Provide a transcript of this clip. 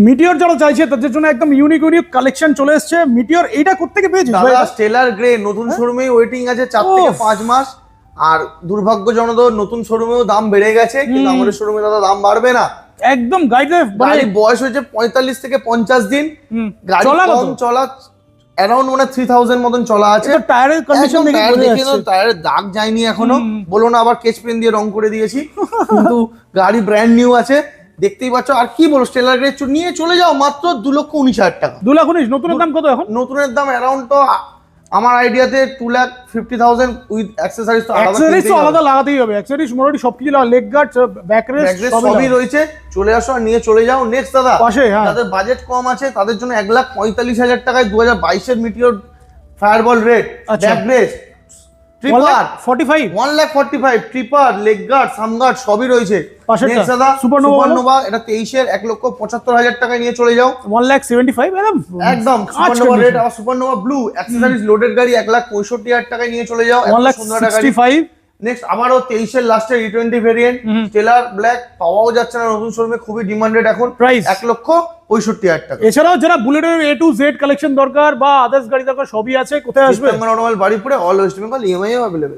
Meteor যারা চাইছে তাদের জন্য একদম ইউনিক কালেকশন চলে এসেছে। মিটিওর এইটা কোত্থেকে পেয়েছিস ভাই? দাদা স্টেলার গ্রে নতুন শোরুমে ওয়েটিং আছে 4 থেকে 5 মাস। আর দুর্ভাগ্যজনক নতুন শোরুমেও দাম বেড়ে গেছে, কিন্তু আমাদের শোরুমে দাদা দাম বাড়বে না। একদম গাইডলাইন গাড়ি বয়স হয়েছে 45 থেকে 50 দিন, গাড়ি কম চলা অ্যারাউন্ড মানে 3000 মতন চলা আছে। টায়ারের কন্ডিশন দেখে টায়ারের দাগ যায়নি এখনো, বলো না আবার কেচ পেন দিয়ে রং করে দিয়েছি, কিন্তু গাড়ি ব্র্যান্ড নিউ আছে, দেখতেই পাচ্ছ। আর কি বলো, স্টেলার গ্রে নিয়ে চলে যাও মাত্র 2,19,000 টাকা। 2,19,000। নতুনের দাম কত এখন? নতুনের দাম অ্যারাউন্ড তো আমার আইডিয়াতে 2,50,000 উইথ অ্যাকসেসরিজ। তো আলাদা লাগাতেই হবে, অ্যাকসেসরিজ মোটামুটি সবকিছু লাগা, লেগ গার্ড, ব্যাক রেস্ট সবই রয়েছে। চলে আসো আর নিয়ে চলে যাও। নেক্সট দাদা পাশে, যাদের বাজেট কম আছে তাদের জন্য 1,45,000 টাকায় 2022 এর meteor fireball red back rest tripper 45 1,45,000 tripper leg guard sump guard সবই রয়েছে। নেক্সট দাদা সুপারনোভা, এটা 23 এর 1,75,000 টাকায় নিয়ে চলে যাও। 1,75,000 একদম সুপারনোভা রেড আর সুপারনোভা ব্লু অ্যাকসেসরিজ লোডেড গাড়ি 1,65,000 টাকায় নিয়ে চলে যাও। 1,65,000। নেক্সট আবারও 23 এর লাস্টে E20 ভেরিয়েন্ট স্টেলার ব্ল্যাক পাওয়াও যাচ্ছে না নতুন শোরুমে, খুবই ডিমান্ডেড এখন, প্রাইস 1,65,000 টাকা। এছাড়াও যারা বুলেটের A to Z কালেকশন দরকার বা আদার্স গাড়ি দরকার সবই আছে। কোথায় আসবে? অটোমোবাইল বাড়িপুরে, all West Bengal, EMI available.